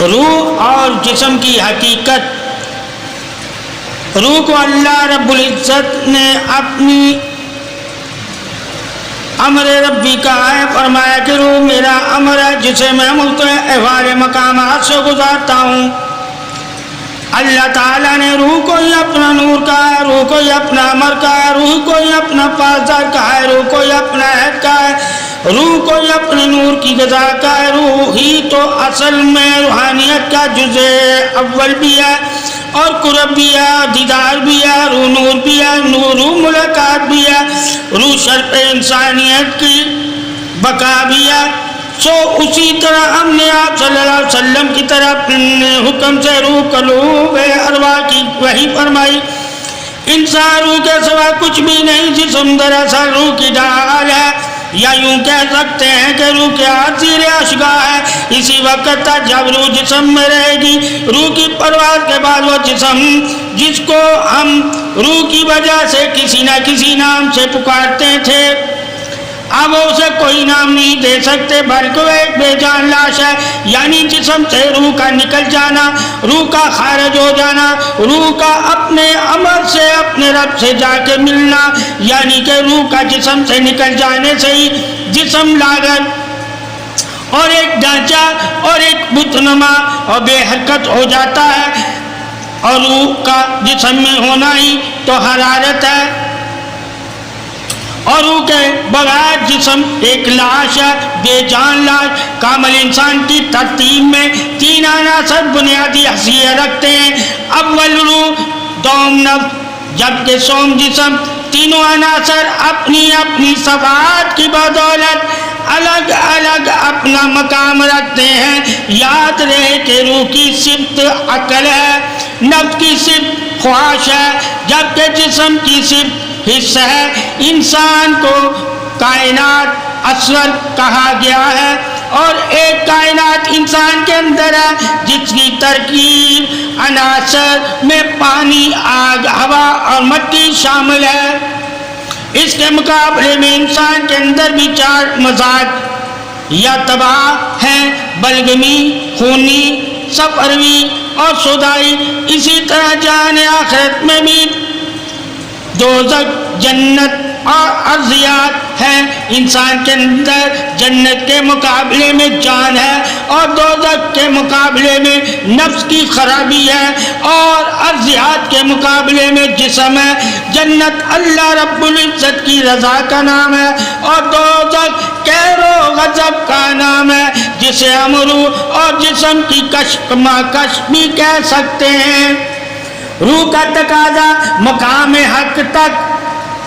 روح اور جسم کی حقیقت. روح کو اللہ رب العزت نے اپنی امر ربی کا ہے، فرمایا کہ روح میرا امر ہے جسے میں مختلف احوال مقامات سے گزارتا ہوں. اللہ تعالیٰ نے روح کو ہی اپنا نور کہا ہے، روح کو ہی اپنا امر کہا ہے، روح کو ہی اپنا پاسدار کہا ہے، روح کو ہی اپنا عہد کہا ہے، روح کو ہی اپنے نور کی غذا کہا ہے. روح ہی تو اصل میں روحانیت کا جزء اول بھی ہے اور قرب بھی ہے، دیدار بھی ہے، روح نور بھی ہے، روح ملاقات بھی ہے، روح شرف انسانیت کی بقا بھی ہے. سو اسی طرح ہم نے آپ صلی اللہ علیہ وسلم کی طرف حکم سے روح قلوب ارواح کی وحی فرمائی. انسان روح کے سوا کچھ بھی نہیں، جسم دراصل روح کی ڈھال ہے، یا یوں کہہ سکتے ہیں کہ روح کے ہاتھ زیر اشگاہ ہے. اسی وقت تک جب روح جسم میں رہے گی، روح کی پرواز کے بعد وہ جسم جس کو ہم روح کی وجہ سے کسی نہ کسی نام سے پکارتے تھے، اب اسے کوئی نام نہیں دے سکتے، بلکہ وہ ایک بے جان لاش ہے. یعنی جسم سے روح کا نکل جانا، روح کا خارج ہو جانا، روح کا اپنے عمل سے اپنے رب سے جا کے ملنا، یعنی کہ روح کا جسم سے نکل جانے سے ہی جسم لاغر اور ایک ڈھانچہ اور ایک بتنما اور بے حرکت ہو جاتا ہے. اور روح کا جسم میں ہونا ہی تو حرارت ہے، اور روح کے بغیر جسم ایک لاش ہے، بے جان لاش. کامل انسان کی ترتیب میں 3 عناصر بنیادی حیثیت رکھتے ہیں. اول روح، دوم نفس، جبکہ سوم جسم. تینوں عناصر اپنی اپنی صفات کی بدولت الگ الگ اپنا مقام رکھتے ہیں. یاد رہے کہ روح کی صفت عقل ہے، نفس کی صفت خواہش ہے، جبکہ جسم کی صفت حصہ ہے. انسان کو کائنات اصغر کہا گیا ہے، اور ایک کائنات انسان کے اندر ہے جس کی ترکیب عناصر میں پانی، آگ، ہوا اور مٹی شامل ہے. اس کے مقابلے میں انسان کے اندر بھی 4 مزاج یا طبع ہیں: بلغمی، خونی، سفروی اور صدائی. اسی طرح جان آخرت میں بھی دوزخ، جنت اور ارضیات ہیں. انسان کے اندر جنت کے مقابلے میں جان ہے، اور دوزخ کے مقابلے میں نفس کی خرابی ہے، اور ارضیات کے مقابلے میں جسم ہے. جنت اللہ رب العزت کی رضا کا نام ہے، اور دوزخ قہر و غضب کا نام ہے، جسے ہم روح اور جسم کی کشمکش بھی کہہ سکتے ہیں. روح کا تقاضا مقام حق تک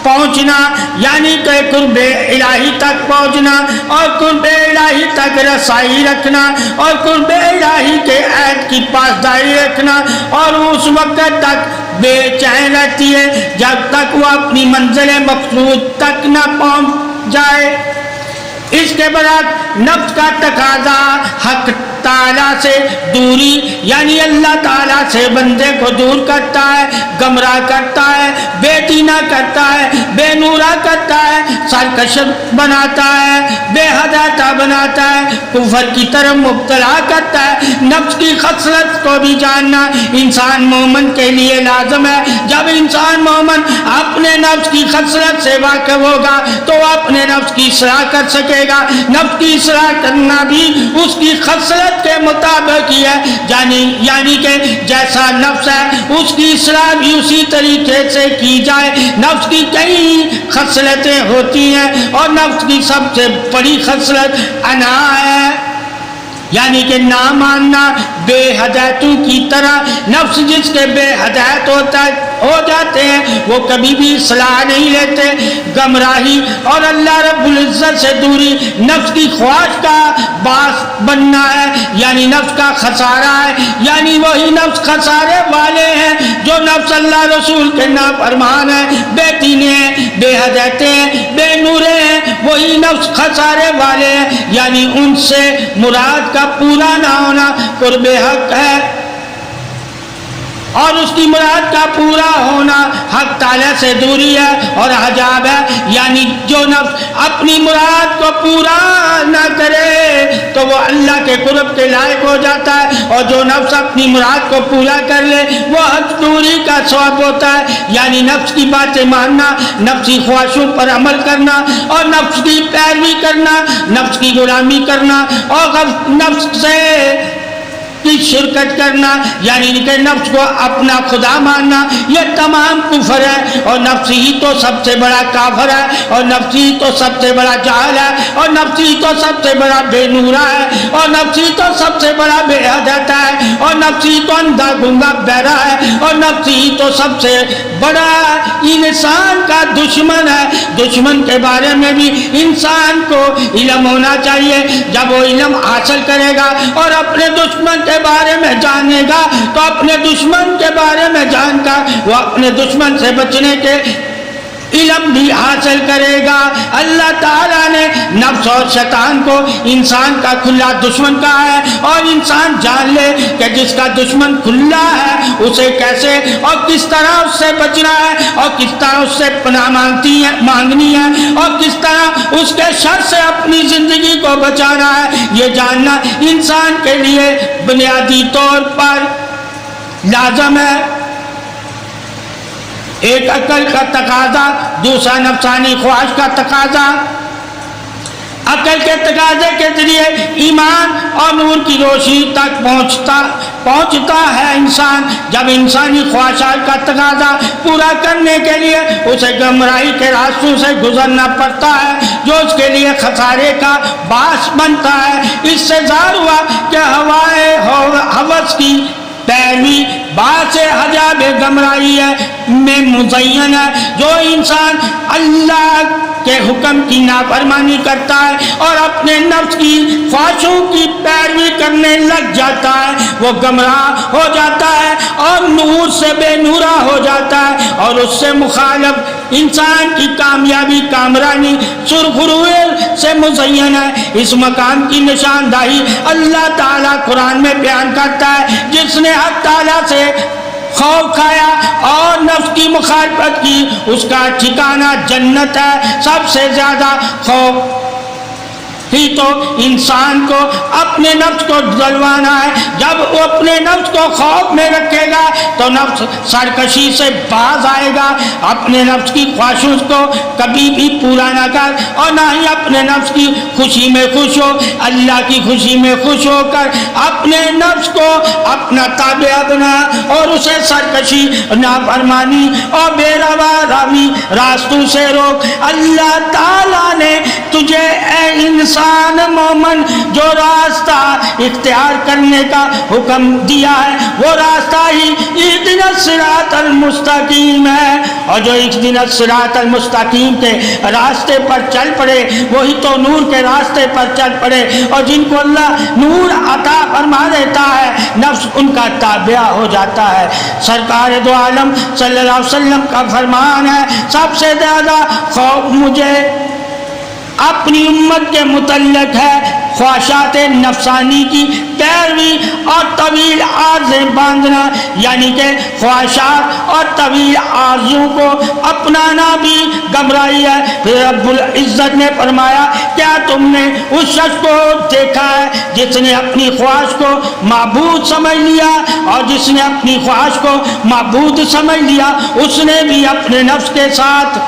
پہنچنا، یعنی کہ قرب الہی تک پہنچنا، اور قرب الہی تک رسائی رکھنا، اور قرب الہی کے عہد کی پاسداری رکھنا. اور اس وقت تک بے چین رہتی ہے جب تک وہ اپنی منزل مقصود تک نہ پہنچ جائے. اس کے بعد نفس کا تقاضا حق تعالیٰ سے دوری، یعنی اللہ تعالیٰ سے بندے کو دور کرتا ہے، گمراہ کرتا ہے، بے دینہ کرتا ہے، بے نورا کرتا ہے، سرکش بناتا ہے، بے ہدایت بناتا ہے، کفر کی طرف مبتلا کرتا ہے. نفس کی خصلت کو بھی جاننا انسان مومن کے لیے لازم ہے. جب انسان مومن اپنے نفس کی خصلت سے واقف ہوگا تو وہ اپنے نفس کی اصلاح کر سکے گا. نفس کی اصلاح کرنا بھی اس کی خصلت کے مطابق ہی ہے، یعنی کہ جیسا نفس ہے اس کی اصلاح بھی اسی طریقے سے کی جائے. نفس کی کئی خصلتیں ہوتی ہیں، اور نفس کی سب سے بڑی خصلت انا ہے، یعنی کہ نہ ماننا. بے ہدایتوں کی طرح نفس جس کے بے ہدایت ہو جاتے ہیں وہ کبھی بھی اصلاح نہیں لیتے. گمراہی اور اللہ رب العزت سے دوری نفس کی خواہش کا باعث بننا ہے، یعنی نفس کا خسارہ ہے. یعنی وہی نفس خسارے والے ہیں جو نفس اللہ رسول کے نافرمان ہیں، بے دین ہیں، بے ہدایت ہیں، بے نورے ہیں. وہی نفس خسارے والے ہیں، یعنی ان سے مراد کا پورا نہ ہونا قرب حق ہے، اور اس کی مراد کا پورا ہونا حق تعالیٰ سے دوری ہے اور حجاب ہے. یعنی جو نفس اپنی مراد کو پورا نہ کرے تو وہ اللہ کے قرب کے لائق ہو جاتا ہے، اور جو نفس اپنی مراد کو پورا کر لے وہ حق دوری کا ثواب ہوتا ہے. یعنی نفس کی باتیں ماننا، نفسی خواہشوں پر عمل کرنا اور نفس کی پیروی کرنا، نفس کی غلامی کرنا اور نفس سے کی شرکت کرنا، یعنی کہ نفس کو اپنا خدا ماننا، یہ تمام کفر ہے. اور نفس ہی تو سب سے بڑا کافر ہے، اور نفس ہی تو سب سے بڑا جاہل ہے، اور نفس ہی تو سب سے بڑا بے نورا ہے، اور نفس ہی تو سب سے بڑا بے عدالت ہے، اور نفس ہی تو اندھا گنگا بہرا ہے، اور نفس ہی تو سب سے بڑا انسان کا دشمن ہے. دشمن کے بارے میں بھی انسان کو علم ہونا چاہیے. جب وہ علم حاصل کرے گا اور اپنے دشمن کے بارے میں جانے گا تو اپنے دشمن کے بارے میں جان کر وہ اپنے دشمن سے بچنے کے علم بھی حاصل کرے گا. اللہ تعالیٰ نے نفس اور شیطان کو انسان کا کھلا دشمن کہا ہے، اور انسان جان لے کہ جس کا دشمن کھلا ہے اسے کیسے اور کس طرح اس سے بچنا ہے، اور کس طرح اس سے پناہ مانگنی ہے، اور کس طرح اس کے شر سے اپنی زندگی کو بچانا ہے. یہ جاننا انسان کے لیے بنیادی طور پر لازم ہے. ایک عقل کا تقاضا، دوسرا نفسانی خواہش کا تقاضا. عقل کے تقاضے کے ذریعے ایمان اور نور کی روشنی تک پہنچتا ہے انسان. جب انسانی خواہشات کا تقاضا پورا کرنے کے لیے اسے گمراہی کے راستوں سے گزرنا پڑتا ہے جو اس کے لیے خسارے کا باعث بنتا ہے. اس سے ظاہر ہوا کہ ہوائے ہوس کی پیروی باعث حجاب گمراہی ہے میں مزین ہے. جو انسان اللہ کے حکم کی نافرمانی کرتا ہے اور اپنے نفس کی خواہشوں کی پیروی کرنے لگ جاتا ہے وہ گمراہ ہو جاتا ہے اور نور سے بے نورا ہو جاتا ہے، اور اس سے مخالف انسان کی کامیابی کامرانی سرخروئے سے مزین ہے. اس مقام کی نشاندہی اللہ تعالیٰ قرآن میں بیان کرتا ہے. جس نے حق تعالیٰ سے خوف کھایا اور نفس کی مخالفت کی اس کا ٹھکانہ جنت ہے. سب سے زیادہ خوف ہی تو انسان کو اپنے نفس کو دلوانا ہے. جب وہ اپنے نفس کو خوف میں رکھے گا تو نفس سرکشی سے باز آئے گا. اپنے نفس کی خواہشوں کو کبھی بھی پورا نہ کر اور نہ ہی اپنے نفس کی خوشی میں خوش ہو. اللہ کی خوشی میں خوش ہو کر اپنے نفس کو اپنا تابع بنا اور اسے سرکشی، نافرمانی اور بے روا رامی راستوں سے روک. اللہ تعالیٰ نے تجھے اے انسان مومن جو راستہ اختیار کرنے کا حکم دیا ہے وہ راستہ ہی اہدنا الصراط المستقیم ہے. اور جو اہدنا الصراط المستقیم کے راستے پر چل پڑے وہی تو نور کے راستے پر چل پڑے. اور جن کو اللہ نور عطا فرما دیتا ہے نفس ان کا تابع ہو جاتا ہے. سرکار دو عالم صلی اللہ علیہ وسلم کا فرمان ہے سب سے زیادہ خوف مجھے اپنی امت کے متعلق ہے خواہشات نفسانی کی پیروی اور طویل عرضیں باندھنا. یعنی کہ خواہشات اور طویل عرضوں کو اپنانا بھی گمراہی ہے. پھر رب العزت نے فرمایا کیا تم نے اس شخص کو دیکھا ہے جس نے اپنی خواہش کو معبود سمجھ لیا، اور جس نے اپنی خواہش کو معبود سمجھ لیا اس نے بھی اپنے نفس کے ساتھ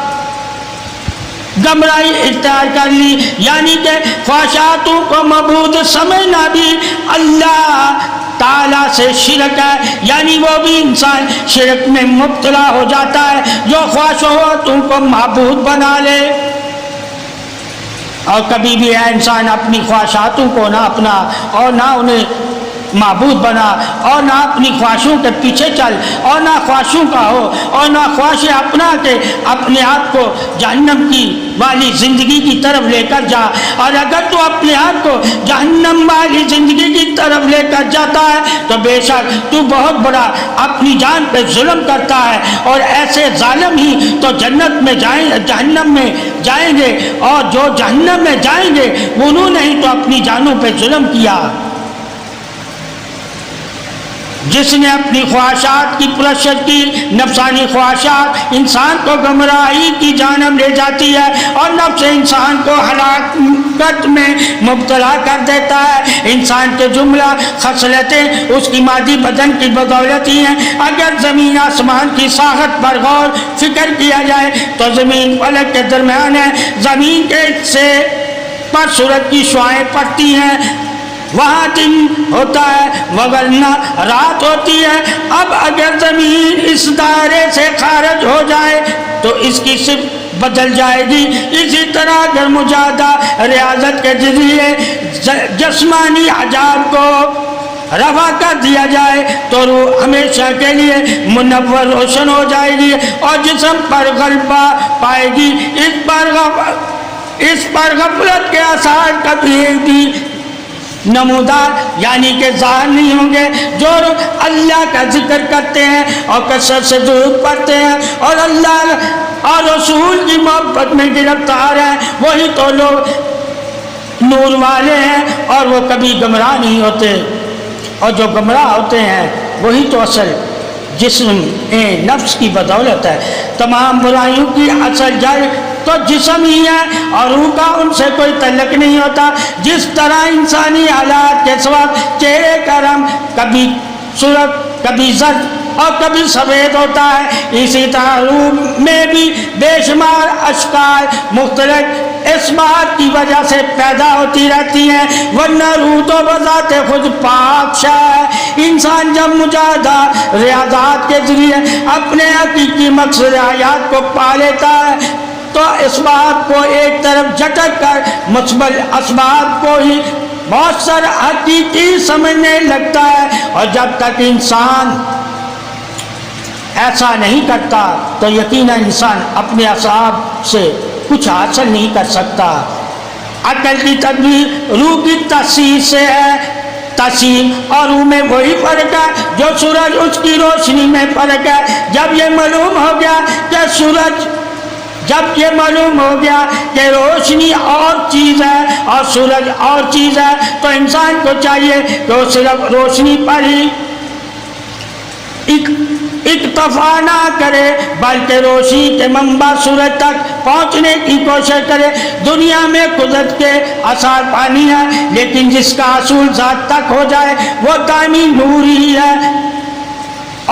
گمراہی اختیار کر لی. یعنی کہ خواہشاتوں کو معبود سمجھنا بھی اللہ تعالیٰ سے شرک ہے. یعنی وہ بھی انسان شرک میں مبتلا ہو جاتا ہے جو خواہشاتوں کو معبود بنا لے. اور کبھی بھی انسان اپنی خواہشاتوں کو نہ اپنا اور نہ انہیں معبود بنا اور نہ اپنی خواہشوں کے پیچھے چل اور نہ خواہشوں کا ہو اور نہ خواہشیں اپنا کے اپنے آپ کو جہنم کی والی زندگی کی طرف لے کر جا. اور اگر تو اپنے آپ کو جہنم والی زندگی کی طرف لے کر جاتا ہے تو بے شک تو بہت بڑا اپنی جان پہ ظلم کرتا ہے. اور ایسے ظالم ہی تو جنت میں جہنم میں جائیں گے، اور جو جہنم میں جائیں گے انہوں نے ہی تو اپنی جانوں پہ ظلم کیا. جس نے اپنی خواہشات کی پرستش کی، نفسانی خواہشات انسان کو گمراہی کی جانب لے جاتی ہے اور نفس انسان کو ہلاکت میں مبتلا کر دیتا ہے۔ انسان کے جملہ خصلتیں اس کی مادی بدن کی بدولت ہی ہیں۔ اگر زمین آسمان کی ساخت پر غور فکر کیا جائے تو زمین فلک کے درمیان ہے، زمین کے سے پر سورج کی شعاعیں پڑتی ہیں، وہاں دن ہوتا ہے وگرنہ رات ہوتی ہے۔ اب اگر زمین اس دائرے سے خارج ہو جائے تو اس کی صفت بدل جائے گی۔ اسی طرح اگر مجاہدہ ریاضت کے ذریعے جسمانی عجاب کو رفع کر دیا جائے تو روح ہمیشہ کے لیے منور روشن ہو جائے گی اور جسم پر غلبہ پائے گی۔ اس پر غفلت کے آثار کبھی بھی نمودار یعنی کہ ظاہر نہیں ہوں گے۔ جو لوگ اللہ کا ذکر کرتے ہیں اور کثرت سے درود پڑھتے ہیں اور اللہ اور رسول کی محبت میں گرفتار ہیں، وہی تو لوگ نور والے ہیں اور وہ کبھی گمراہ نہیں ہوتے، اور جو گمراہ ہوتے ہیں وہی تو اصل جسم نفس کی بدولت ہے۔ تمام برائیوں کی اصل جڑ تو جسم ہی ہے اور روح کا ان سے کوئی تعلق نہیں ہوتا۔ جس طرح انسانی حالات کے سوا چہرے کا رنگ کبھی سرخ، کبھی زرد اور کبھی سفید ہوتا ہے، اسی طرح روح میں بھی بے شمار اشکال مختلف اس بات کی وجہ سے پیدا ہوتی رہتی ہیں، ورنہ روح تو بذات خود پاک شاہ ہے۔ انسان جب مجاہدہ ریاضات کے ذریعے اپنے حقیقی مقصد حیات کو پا لیتا ہے تو اسباب کو ایک طرف جھٹک کر مثبت اسباب کو ہی مؤثر حقیقی سمجھنے لگتا ہے، اور جب تک انسان ایسا نہیں کرتا تو یقیناً انسان اپنے اسباب سے کچھ حاصل نہیں کر سکتا۔ عقل کی تدبیر روح کی تحصیل سے ہے، تحصیل اور روح میں وہی فرق ہے جو سورج اس کی روشنی میں فرق ہے۔ جب یہ معلوم ہو گیا کہ روشنی اور چیز ہے اور سورج اور چیز ہے تو انسان کو چاہیے کہ وہ صرف روشنی پر ہی اکتفا نہ کرے بلکہ روشنی کے منبع سورج تک پہنچنے کی کوشش کرے۔ دنیا میں قدرت کے آثار پانی ہے، لیکن جس کا اصول ذات تک ہو جائے وہ دائمی نور ہی ہے،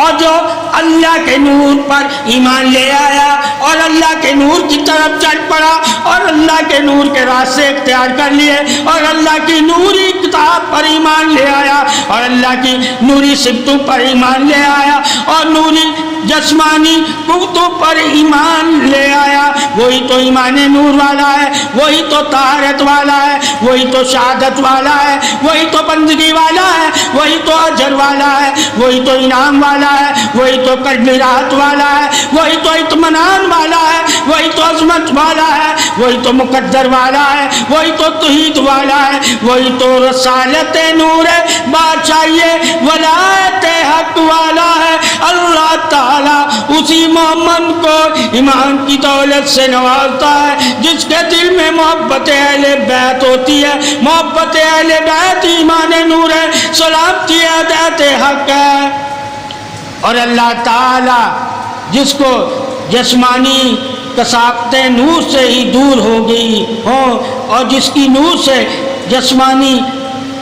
اور جو اللہ کے نور پر ایمان لے آیا اور اللہ کے نور کی طرف چل پڑا اور اللہ کے نور کے راستے اختیار کر لیے اور اللہ کی نوری کتاب پر ایمان لے آیا اور اللہ کی نوری صفتوں پر ایمان لے آیا اور نوری جسمانی کتب پر ایمان لے آیا، وہی تو ایمان نور والا ہے، وہی تو طہارت والا ہے، وہی تو شہادت والا ہے، وہی تو بندگی والا ہے، وہی تو اجر والا ہے، وہی تو انعام والا ہے، وہی تو قلب راحت والا ہے، وہی تو اطمینان والا ہے، وہی تو عظمت والا ہے، وہی تو مقدر والا ہے، وہی تو توحید والا ہے، وہی تو رسالت نور بادشاہی ولایت حق والا ہے۔ اللہ تعالیٰ اسی محمد کو ایمان کی دولت سے نوازتا ہے جس کے دل میں محبت اہل بیت ہوتی ہے۔ محبت اہل بیت ایمان نور ہے، سلامتی ہدایت حق ہے۔ اور اللہ تعالی جس کو جسمانی کثافتیں نور سے ہی دور ہو گئی ہوں اور جس کی نور سے جسمانی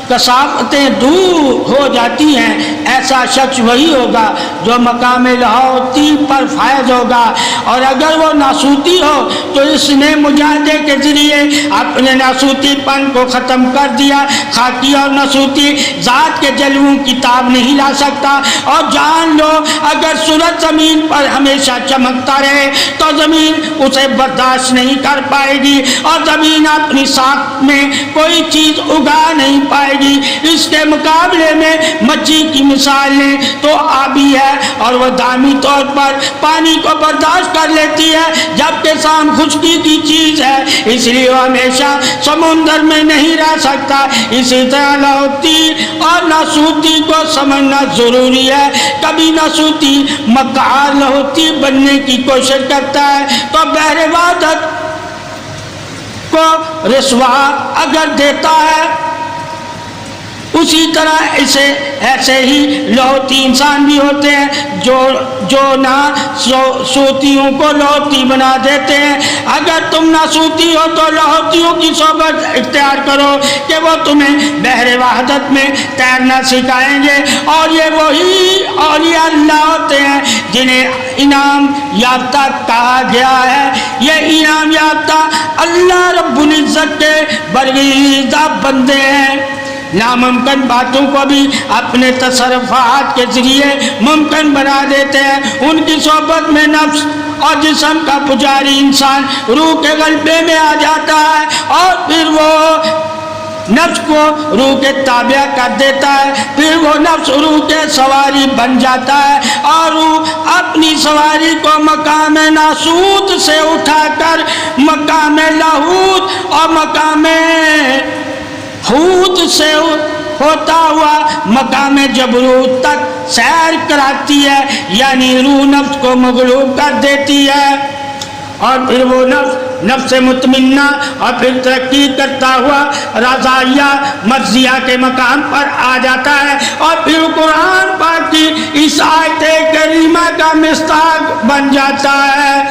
کثافتیں دور ہو جاتی ہیں، ایسا شخص وہی ہوگا جو مقام لاہوتی پر فائز ہوگا۔ اور اگر وہ ناسوتی ہو تو اس نے مجاہدے کے ذریعے اپنے ناسوتی پن کو ختم کر دیا۔ خاکی اور ناسوتی ذات کے جلووں کی تاب نہیں لا سکتا۔ اور جان لو اگر سورج زمین پر ہمیشہ چمکتا رہے تو زمین اسے برداشت نہیں کر پائے گی اور زمین اپنی ساکھ میں کوئی چیز اگا نہیں پائے گی۔ اس کے مقابلے میں مچھی کی مثال لیں تو آبی ہے اور وہ دائمی طور پر پانی کو برداشت کر لیتی ہے، جبکہ سام خشکی کی چیز ہے، اس لیے وہ ہمیشہ سمندر میں نہیں رہ سکتا۔ اسی طرح لاہوتی اور ناسوتی کو سمجھنا ضروری ہے۔ کبھی ناسوتی مکار لاہوتی بننے کی کوشش کرتا ہے تو بحر وحدت کو رسوا اگر دیتا ہے اسی طرح ایسے ہی لاہوتی انسان بھی ہوتے ہیں جو نہ سوتیوں کو لاہوتی بنا دیتے ہیں. اگر تم نہ سوتی ہو تو لاہوتیوں کی صحبت اختیار کرو کہ وہ تمہیں بحر وحدت میں تیرنا سکھائیں گے. اور یہ وہی اولیاء اللہ ہوتے ہیں جنہیں انعام یافتہ کہا گیا ہے. یہ انعام یافتہ اللہ رب العزت کے برگزیدہ بندے ہیں. ناممکن باتوں کو بھی اپنے تصرفات کے ذریعے ممکن بنا دیتے ہیں. ان کی صحبت میں نفس اور جسم کا پجاری انسان روح کے غلبے میں آ جاتا ہے اور پھر وہ نفس کو روح کے تابع کر دیتا ہے. پھر وہ نفس روح کے سواری بن جاتا ہے اور روح اپنی سواری کو مقام ناسوت سے اٹھا کر مقام لاہوت اور مقام حوت سے ہوتا ہوا مقام جبروت تک سیر کراتی ہے. یعنی روح نفس کو مغلوب کر دیتی ہے اور پھر وہ نفس مطمئنہ اور پھر ترقی کرتا ہوا رضائیہ مرضیہ کے مقام پر آ جاتا ہے اور پھر قرآن پاک کی اس آیت کریمہ کا مصداق بن جاتا ہے.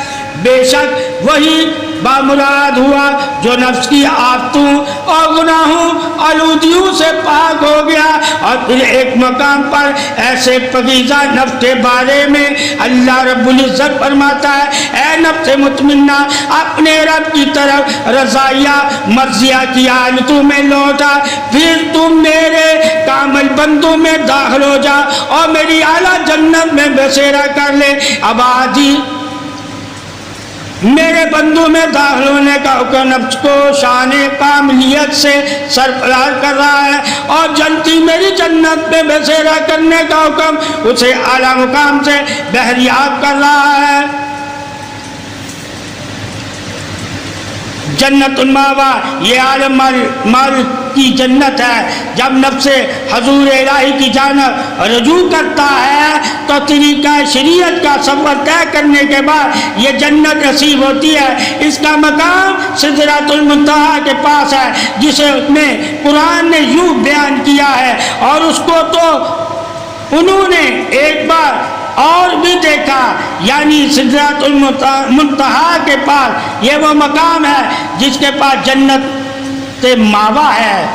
بے شک وہی بامراد ہوا جو نفس کی آفتوں اور گناہوں آلودیوں سے پاک ہو گیا. اور پھر ایک مقام پر ایسے پاکیزہ نفس کے بارے میں اللہ رب العزت فرماتا ہے اے نفس مطمئنہ اپنے رب کی طرف رضائیہ مرضیہ کی حالتوں میں لوٹا. پھر تم میرے کامل بندوں میں داخل ہو جا اور میری اعلیٰ جنت میں بسیرا کر لے. اب آجی میرے بندوں میں داخل ہونے کا حکم نفس کو شان کاملیت سے سرفراز کر رہا ہے اور جنتی میری جنت میں بسیرا کرنے کا حکم اسے اعلیٰ مقام سے بحریاب کر رہا ہے. جنت الماوا یہ عالم مال کی جنت ہے. جب نفس حضور الہی کی جانب رجوع کرتا ہے تو طریقہ شریعت کا سفر طے کرنے کے بعد یہ جنت نصیب ہوتی ہے. اس کا مقام سدرۃ المنتہا کے پاس ہے جسے میں قرآن نے یوں بیان کیا ہے اور اس کو تو انہوں نے ایک بار اور بھی دیکھا. یعنی سدرۃ المنتہا کے پاس یہ وہ مقام ہے جس کے پاس جنت ماوا ہے.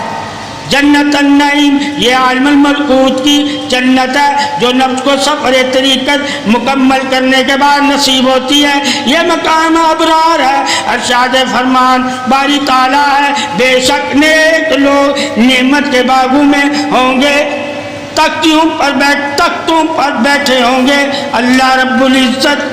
جنت النعیم یہ عالم الملکوت کی جنت ہے جو نفس کو سفر طریقت مکمل کرنے کے بعد نصیب ہوتی ہے. یہ مقام ابرار ہے. ارشاد فرمان باری تعالیٰ ہے بے شک نیک لوگ نعمت کے باغوں میں ہوں گے تختوں پر بیٹھے ہوں گے. اللہ رب العزت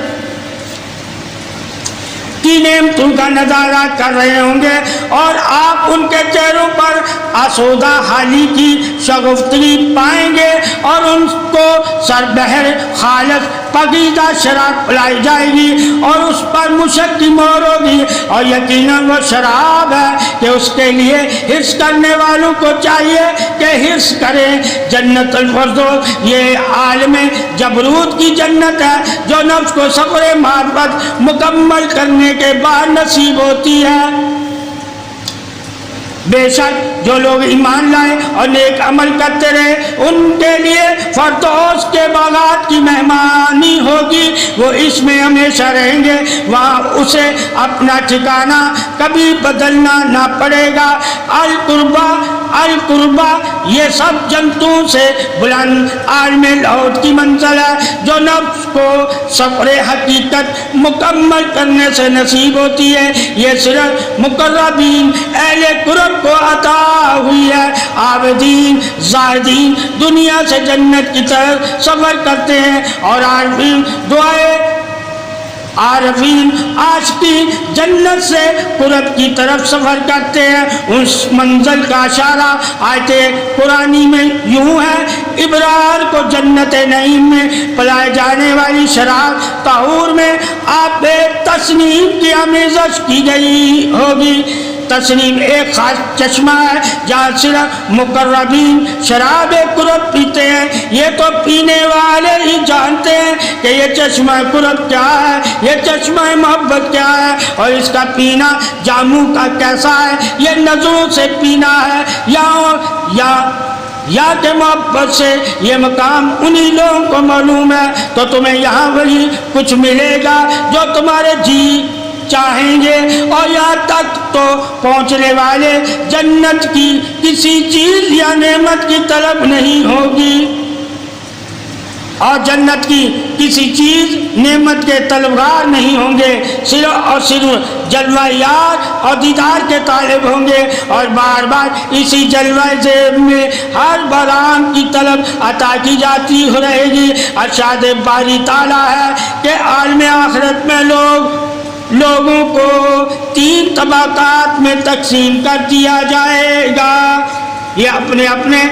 کی نعمتوں کا نظارہ کر رہے ہوں گے اور آپ ان کے چہروں پر آسودہ حالی کی شگفتگی پائیں گے اور ان کو سربہر خالص پاکیزہ شراب پلائی جائے گی اور اس پر مشک کی مہر ہوگی. اور یقیناً وہ شراب ہے کہ اس کے لیے حرص کرنے والوں کو چاہیے کہ حرص کریں. جنت الفردوس یہ عالم جبروت کی جنت ہے جو نفس کو سفر معرفت مکمل کرنے کے بعد نصیب ہوتی ہے. بے شک جو لوگ ایمان لائے اور نیک عمل کرتے رہے ان کے لیے فردوس کے باغات کی مہمانی ہوگی. وہ اس میں ہمیشہ رہیں گے. وہاں اسے اپنا ٹھکانہ کبھی بدلنا نہ پڑے گا. القربہ یہ سب جنتوں سے بلند عالم لاہوت کی منزل ہے جو نفس کو سفر حقیقت مکمل کرنے سے نصیب ہوتی ہے. یہ صرف مقربین اہل قرب کو عطا ہوئی ہے. عابدین زاہدین دنیا سے جنت کی طرف سفر کرتے ہیں اور عارفین عاشقین جنت سے قرب کی طرف سفر کرتے ہیں. اس منزل کا اشارہ آیت قرآنی میں یوں ہے ابرار کو جنت نعیم میں پلائے جانے والی شراب طہور میں آب تسنیم کی آمیزش کی گئی ہوگی. تسنیم ایک خاص چشمہ ہے جہاں صرف مقربین شراب قرب پیتے ہیں. یہ تو پینے والے ہی جانتے ہیں کہ یہ چشمہ قرب کیا ہے, یہ چشمہ محبت کیا ہے اور اس کا پینا جاموں کا کیسا ہے. یہ نظروں سے پینا ہے یا یا کہ محبت سے یہ مقام انہی لوگوں کو معلوم ہے، تو تمہیں یہاں وہی کچھ ملے گا جو تمہارے جی چاہیں گے، اور یہاں تک تو پہنچنے والے جنت کی کسی چیز یا نعمت کی طلب نہیں ہوگی، اور جنت کی کسی چیز نعمت کے طلبگار نہیں ہوں گے، صرف اور صرف جلوہ یار اور دیدار کے طالب ہوں گے، اور بار بار اسی جلوہ زیب میں ہر برآمد کی طلب عطا کی جاتی ہو رہے گی۔ ارشاد باری تعالیٰ ہے کہ عالم آخرت میں لوگوں کو 3 طبقات میں تقسیم کر دیا جائے گا، یہ اپنے اپنے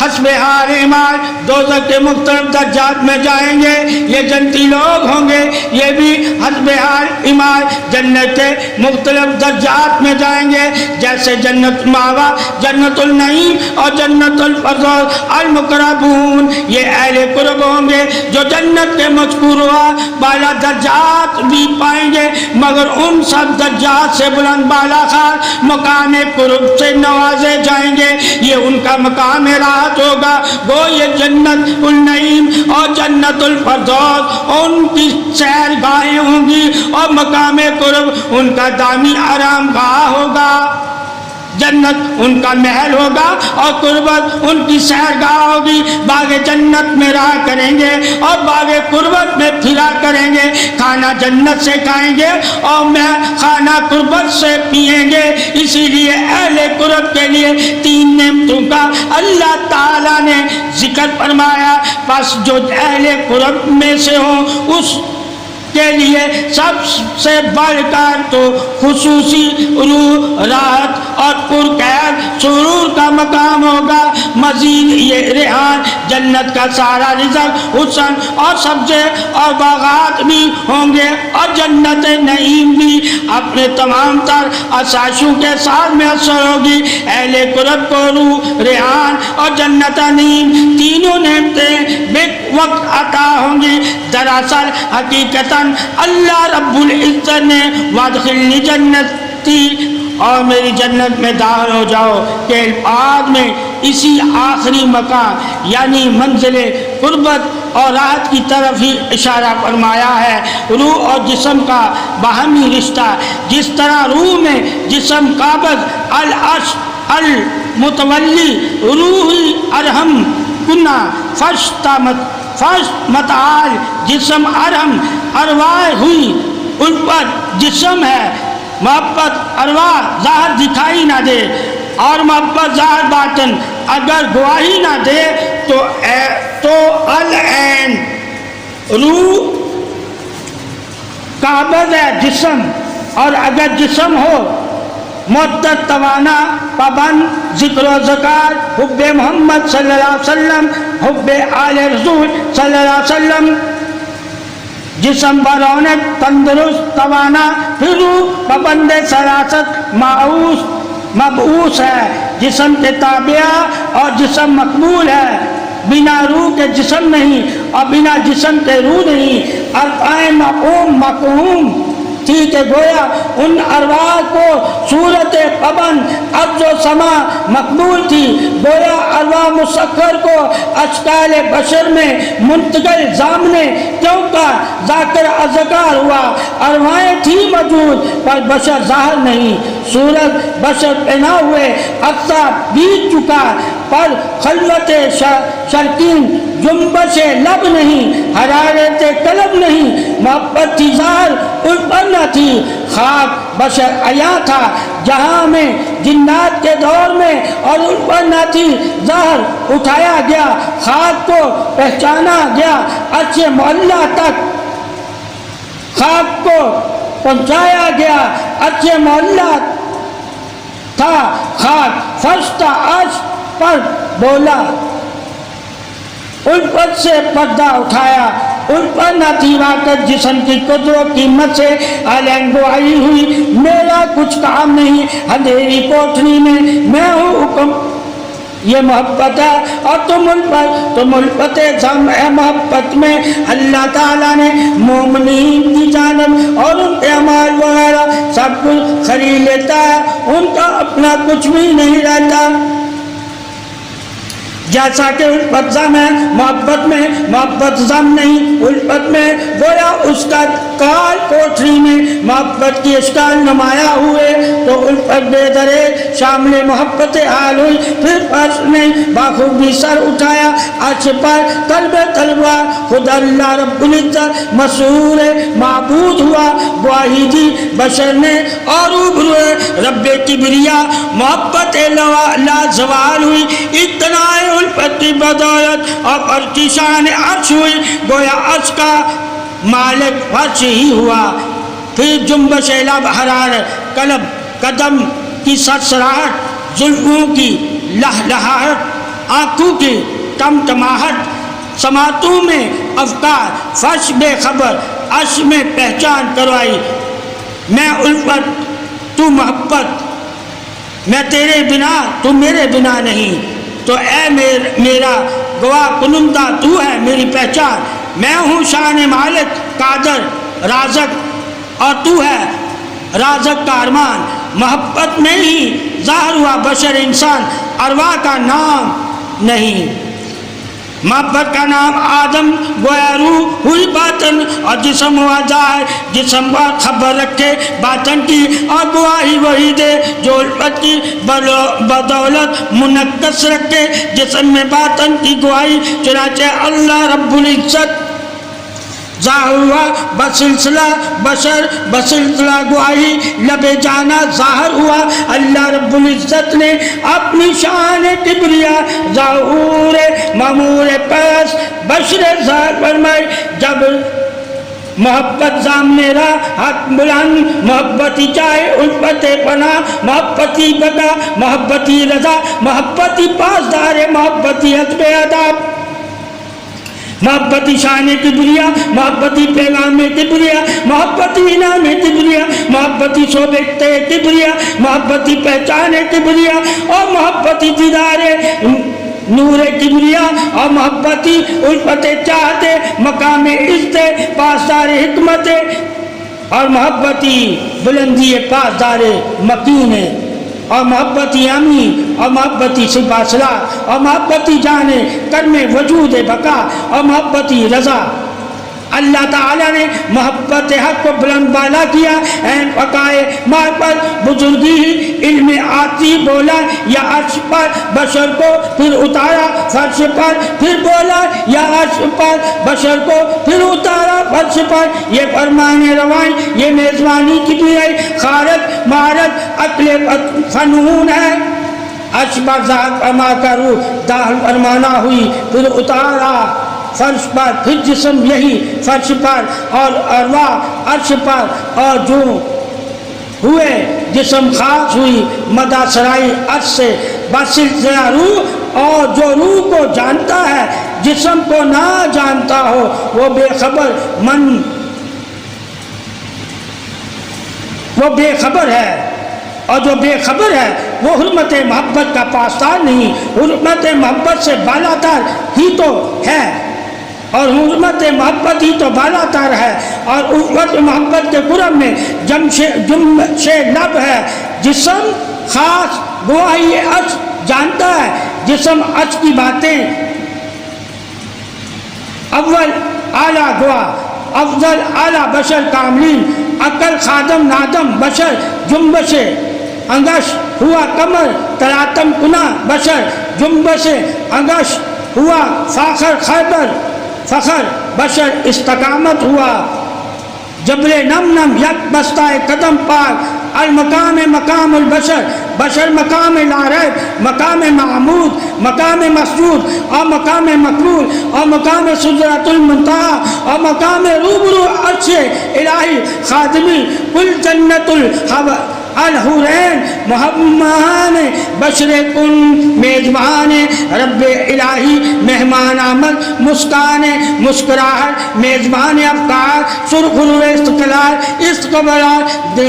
حسب حال اعمال دوزخ کے مختلف درجات میں جائیں گے۔ یہ جنتی لوگ ہوں گے، یہ بھی حسب حال اعمال جنت کے مختلف درجات میں جائیں گے، جیسے جنت المأویٰ، جنت النعیم اور جنت الفردوس۔ المقربون یہ اہل قرب ہوں گے جو جنت کے مذکور ہوا بالا درجات بھی پائیں گے، مگر ان سب درجات سے بلند بالا خار مقام قرب سے نوازے جائیں گے، یہ ان کا مقام راحت ہوگا۔ وہ یہ جنت النعیم اور جنت الفردوس ان کی سیر گاہیں ہوں گی، اور مقام قرب ان کا دامی آرام گاہ ہوگا۔ جنت ان کا محل ہوگا اور قربت ان کی سیر گاہ ہوگی۔ باغ جنت میں رہا کریں گے اور باغ قربت میں پھرا کریں گے، کھانا جنت سے کھائیں گے اور میں کھانا قربت سے پئیں گے۔ اسی لیے اہل قرب کے لیے 3 نعمتوں کا اللہ تعالیٰ نے ذکر فرمایا، پس جو اہل قرب میں سے ہوں اس کے لیے سب سے بڑھ کر تو خصوصی روح راحت اور پرقید سرور کا مقام ہوگا۔ مزید یہ ریحان جنت کا سارا رزق حسن اور سبزے اور باغات بھی ہوں گے، اور جنت نعیم بھی اپنے تمام تر آسائشوں کے ساتھ میسر ہوگی۔ اہل قرب کو روح ریحان اور جنت نعیم تینوں نعمتیں بے وقت عطا ہوں گی۔ دراصل حقیقتاً اللہ رب العزت نے وادخلنی جنتی اور میری جنت میں داخل ہو جاؤ کے الفاظ میں اسی آخری مقام یعنی منزل قربت اور راحت کی طرف ہی اشارہ فرمایا ہے۔ روح اور جسم کا باہمی رشتہ، جس طرح روح میں جسم قابض العرش المتولی روحی ارحم کنا فرش متعال جسم ارحم ارواح ہوئی الفت جسم ہے۔ محبت ارواح ظاہر دکھائی نہ دے اور محبت ظاہر باطن اگر گواہی نہ دے تو العین روح قابض ہے جسم، اور اگر جسم ہو مدت توانا پابند ذکر و ذکر حب محمد صلی اللہ علیہ وسلم حب آل رسول صلی اللہ علیہ وسلم، جسم برونق تندرست توانا، پھر روح پابند سراست مبعوث ہے، جسم کے تابع اور جسم مقبول ہے۔ بنا روح کے جسم نہیں اور بنا جسم کے روح نہیں۔ ارفائے مقوم تھی کہ گویا ان ارواح کو صورت پابند عرض و سما مقبول تھی، گویا ارواح مسخر کو اشکال بشر میں منتقل ضامنے کیوں کا ذاکر اذکار ہوا۔ ارواحیں تھی موجود پر بشر ظاہر نہیں، صورت بشر پہنا ہوئے عرصہ بیت چکا پر خلوت شرکین جنبش لب نہیں، حرارت قلب نہیں، محبت تھی ظاہر الفت نہ تھی۔ خاک بشر عیاں تھا جہاں میں جنات کے دور میں اور الفت نہ تھی ظاہر اٹھایا گیا، خاک کو پہچانا گیا عرش معلیٰ تک، خاک کو پہنچایا گیا عرش معلیٰ تھا، خاک فرش تھا عرش پر بولا، الفت سے پردہ اٹھایا، الفت نہ تھی واقعت جسم کی قدر و قیمت سے علنگوائی ہوئی، میرا کچھ کام نہیں اندھیری کوٹھری میں، میں ہوں حکم یہ محبت ہے اور تم الفت زم ہے۔ محبت میں اللہ تعالیٰ نے مومنین کی جانب اور ان کے اعمال وغیرہ سب کچھ خرید لیتا ہے، ان کا اپنا کچھ بھی نہیں رہتا۔ جیسا کہ الفت زم ہے محبت میں، محبت زم نہیں الفت میں، گویا اس کا کال کوٹری میں محبت کی اشکال نمایاں ہوئے تو الفت بے درے شامل محبت حال ہوئی، پھر فرش نے باخوبی سر اٹھایا عرش پر، قلب تلوار خود اللہ رب العزت مسرور معبود ہوا، گواہی دی بشر نے اور روبرو رب کبریا محبت لا زوال ہوئی، اتنا الفت کی بدولت اور فرش شان عرش ہوئی، گویا عرش کا مالک فرش ہی ہوا۔ پھر جنبش لب حرارت، قلب قدم کی سرسراہٹ، زلفوں کی لہلہاہٹ، آنکھوں کی ٹمٹماہٹ، سماعتوں میں افکار، فرش بے خبر عرش میں پہچان کروائی، میں الفت تو محبت، میں تیرے بنا تو میرے بنا نہیں، تو اے میرا گواہ کنندہ تو ہے میری پہچان، میں ہوں شان مالک قادر رازق اور تو ہے رازق کا ارمان، محبت میں ہی ظاہر ہوا بشر انسان، ارواح کا نام نہیں، محبت کا نام آدم گویا روح ہوئی باطن، اور جسم ہوا ظاہر، جسم پر خبر رکھے باطن کی، اور گواہی وہی دے جو الفت کی بدولت منقص رکھے جسم میں باطن کی گواہی، چنانچہ اللہ رب العزت ظاہر ہوا بسلسلہ بشر، بسلسلہ گواہی لب جانا ظاہر ہوا، اللہ رب العزت نے اپنی شان کبریا ظہور مامور پس بشر ظاہر فرمائی، جب محبت سامنے رہا حق بلند، محبتی چاہے الفت پناہ، محبتی بقا، محبتی رضا، محبتی پاسدار، محبتی حسب ادب، محبتی شان کبریا، محبتی پیغام کبریا، محبتی انعام کبریا، محبتی صحبت کبریا، محبتی پہچان کبریا، اور محبتی دیدار نور کبریا، اور محبتی الفت چاہتے مقام عزت پاسدار حکمت، اور محبتی بلندی پاسدار مکین، اور محبتی امین، اور محبتی صفا صلاح، اور محبتی جانے کرم وجود بقا، اور محبتی رضا۔ اللہ تعالیٰ نے محبت حق کو بلند بالا کیا، این فقائے معرفت بزرگی علم آتی بولا یا عرش پر بشر کو، پھر اتارا فرش پر، پھر بولا یا عرش پر بشر کو، پھر اتارا فرش پر، یہ فرمان روائیں یہ میزبانی کبریائی خارت مہارت عقل فنون ہے، عرش پر ذات فرما کا روح داخل فرمانا ہوئی، پھر اتارا فرش پر، پھر جسم یہی فرش پر، اور ارواح عرش پر، اور جو ہوئے جسم خاص ہوئی مدہ سرائی عرش سے بسلسلہ روح، اور جو روح کو جانتا ہے جسم کو نہ جانتا ہو وہ بے خبر ہے، اور جو بے خبر ہے وہ حرمت محبت کا پاسدار نہیں، حرمت محبت سے بالاتر ہی تو ہے، اور حرمت محبت ہی تو بالاتر ہے، اور حرمت محبت کے قرب میں جمش لب ہے، جسم خاص گواہی عرش جانتا ہے، جسم عرش کی باتیں اول اعلیٰ گواہ، افضل اعلیٰ بشر کاملین، عقل خادم نادم بشر، جنبش انگش ہوا کمر تلاتم کنا بشر، جنبش انگش ہوا فاخر خیبر فخر بشر، استقامت ہوا جبل نم نم یک بستہ قدم پاک، المقام مقام البشر، بشر مقام لاریب، مقام معمود، مقام مسجود، اور مقام مقبول، اور مقام سدرۃ المنتہی، اور مقام روبرو عرش الہی خادمی، کل جنت الحورین محمان بشر کن، میزبان رب الہی مہمان آمد، مسکان مسکراہٹ، میزبان افکار، سرخرو استقلال استقبال،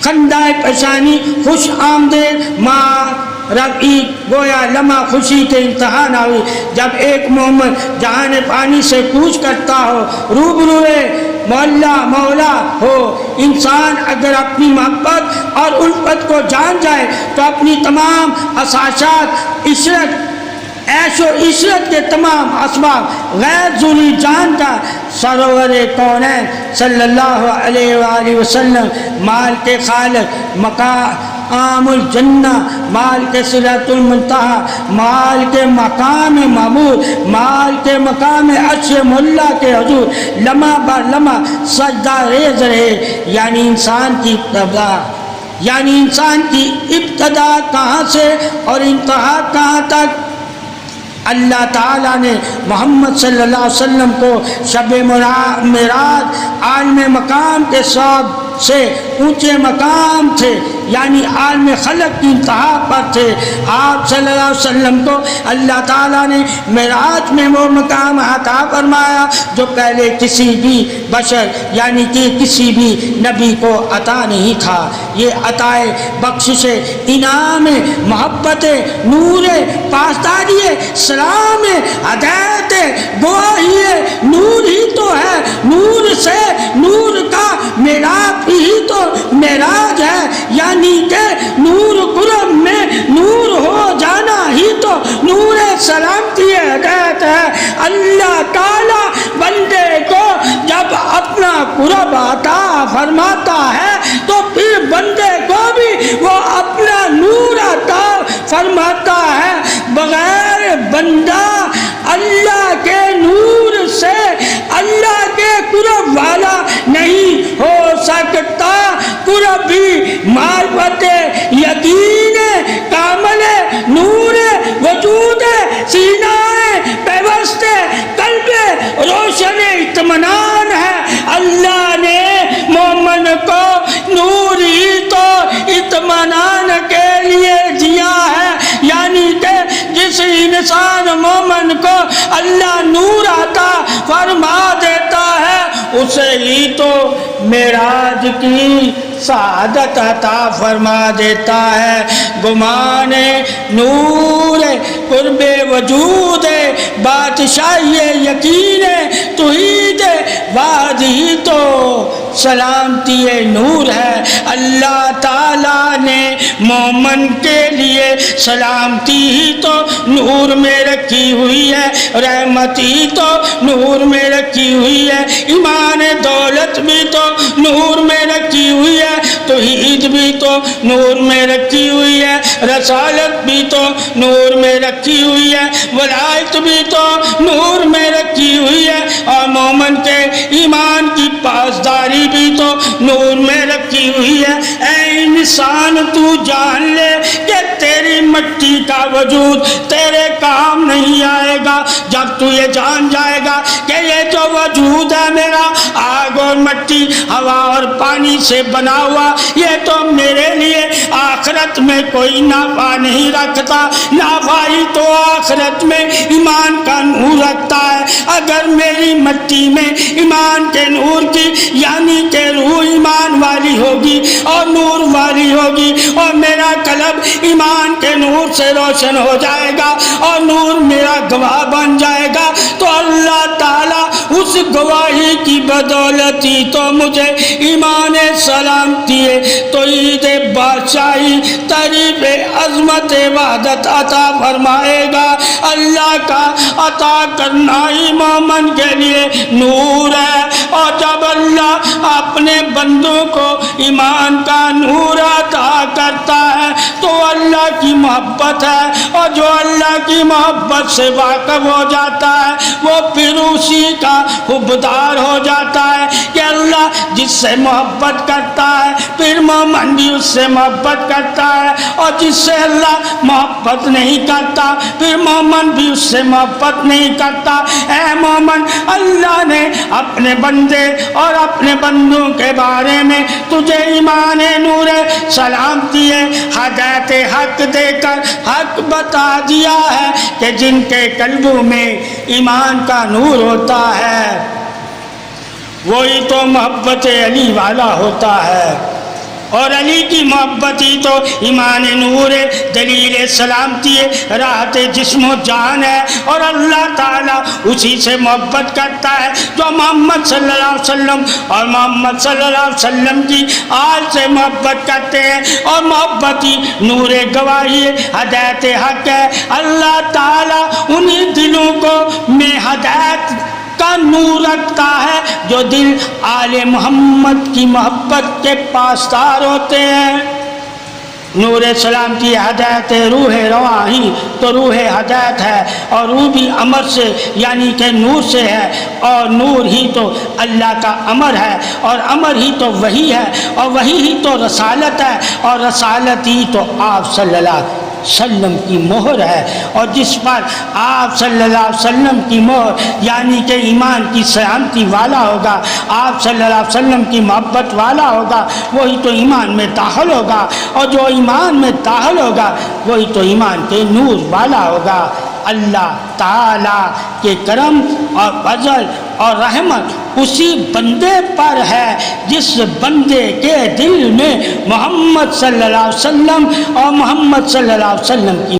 خندہ پیشانی خوش آمدید، ماں ربی گویا لمحہ خوشی کے انتہا نہ ہوئی، جب ایک محمد جہان پانی سے کوچ کرتا ہو، روبروئے مولا ہو، انسان اگر اپنی محبت اور الفت کو جان جائے تو اپنی تمام اساسات عشرت عیش و عشرت کے تمام اسباب غیر ضروری جان کا سرور کونین صلی اللہ علیہ وآلہ وسلم، مال کے خالق، مقام الجنہ، مال کے صراط المنتہی، مال کے مقام معبود، مال کے مقام عرش مولا کے حضور لمحہ بر لمحہ سجدہ ریز رہے، یعنی انسان کی ابتدا کہاں سے اور انتہا کہاں تک۔ اللہ تعالیٰ نے محمد صلی اللہ علیہ وسلم کو شب معراج عالم مقام کے سب سے اونچے مقام تھے، یعنی عالم خلق کی انتہا پر تھے۔ آپ صلی اللہ علیہ وسلم کو اللہ تعالیٰ نے معراج میں وہ مقام عطا فرمایا جو پہلے کسی بھی بشر یعنی کہ کسی بھی نبی کو عطا نہیں تھا۔ یہ عطائے بخشش انعام محبت نور پاسداری سلام ہدایت گواہی نور ہی تو ہے، نور سے نور کا معراج ہی تو معراج ہے، یعنی کہ نور قرب میں نور ہو جانا ہی تو نور سلامتی ہدایت ہے۔ اللہ تعالیٰ بندے کو جب اپنا قرب عطا فرماتا ہے تو پھر بندے کو بھی وہ اپنا نور عطا فرماتا ہے۔ بغیر بندہ اللہ کے نور سے اللہ کے قرب والا نہیں ہو سکتا۔ قرب بھی معرفت یقین کامل نور وجود سینہ پیوست قلب روشن اطمینان ہے۔ اللہ نے مومن کو نور ہی تو اطمینان کے لیے دیا ہے، یعنی کہ جس انسان مومن کو اللہ نور عطا فرما دیتا ہے اسے ہی تو معراج کی سعادت عطا فرما دیتا ہے۔ گمان نور قرب وجود بادشاہی یقین توحید بعد ہی تو سلامتی نور ہے۔ اللہ تعالیٰ نے مومن کے لیے سلامتی ہی تو نور میں رکھی ہوئی ہے، رحمت ہی تو نور میں رکھی ہوئی ہے، ایمان دولت بھی تو نور میں رکھی ہوئی ہے، توحید بھی تو نور میں رکھی ہوئی ہے، رسالت بھی تو نور میں رکھی ہوئی ہے، ولایت بھی تو نور میں رکھی ہوئی ہے، اور مومن کے ایمان کی پاسداری بھی تو نور میں رکھی ہوئی ہے۔ اے انسان تو جان لے کہ تیری مٹی کا وجود تیرے کام نہیں آئے گا جب تو یہ جان جائے گا کہ یہ جو وجود ہے میرا آگ اور مٹی ہوا اور پانی سے بنا ہوا، یہ تو میرے لیے آخرت میں کوئی نفع نہیں رکھتا۔ نفع ہی تو آخرت میں ایمان کا نور رکھتا ہے۔ اگر میری مٹی میں ایمان کے نور کی یعنی کہ روح ایمان والی ہوگی اور نور والی ہوگی اور میرا قلب ایمان کے نور سے روشن ہو جائے گا اور نور میرا گواہ بن جائے گا، تو اللہ تعالیٰ اس گواہی کی بدولتی تو مجھے ایمان سلامتی توحید بادشاہی تعریف عظمت وحدت عطا فرمائے گا۔ اللہ کا عطا کرنا ہی مومن کے لیے نور ہے، اور جب اللہ اپنے بندوں کو ایمان کا نور عطا کرتا ہے تو اللہ کی محبت ہے، اور جو اللہ کی محبت سے واقف ہو جاتا ہے وہ پھر اسی کا حبدار ہو جاتا ہے کہ اللہ جس سے محبت کرتا ہے پھر مومن بھی اس سے محبت کرتا ہے، اور جس سے اللہ محبت نہیں کرتا پھر مومن بھی اس سے محبت نہیں کرتا۔ اے مومن، اللہ نے اپنے بندے اور اپنے بندوں کے بارے میں تجھے ایمان نور سلامتی ہدایت حق دے کر حق بتا دیا ہے کہ جن کے قلبوں میں ایمان کا نور ہوتا ہے وہی تو محبت علی والا ہوتا ہے۔ اور علی کی محبت ہی تو ایمان نور ہے، دلیل سلامتی ہے، راحت جسم و جان ہے، اور اللہ تعالیٰ اسی سے محبت کرتا ہے جو محمد صلی اللہ علیہ وسلم اور محمد صلی اللہ علیہ وسلم کی آل سے محبت کرتے ہیں، اور محبت ہی نور گواہی ہے، ہدایت حق ہے۔ اللہ تعالیٰ انہی دلوں کو میں ہدایت کا نور رکھتا ہے جو دل آل محمد کی محبت کے پاسدار ہوتے ہیں۔ نور سلامتی ہدایت روح رواحی تو روح ہدایت ہے، اور روح بھی امر سے یعنی کہ نور سے ہے، اور نور ہی تو اللہ کا امر ہے، اور امر ہی تو وحی ہے، اور وحی ہی تو رسالت ہے، اور رسالت ہی تو آپ صلی اللہ علیہ وسلم کی مہر ہے، اور جس پر آپ صلی اللہ علیہ وسلم کی مہر یعنی کہ ایمان کی سلامتی والا ہوگا، آپ صلی اللہ علیہ وسلم کی محبت والا ہوگا، وہی تو ایمان میں داخل ہوگا، اور جو ایمان میں داخل ہوگا وہی تو ایمان کے نور والا ہوگا۔ اللہ تعالیٰ کے کرم اور فضل اور رحمت اسی بندے پر ہے جس بندے کے دل میں محمد صلی اللہ علیہ وسلم اور محمد صلی اللہ علیہ وسلم کی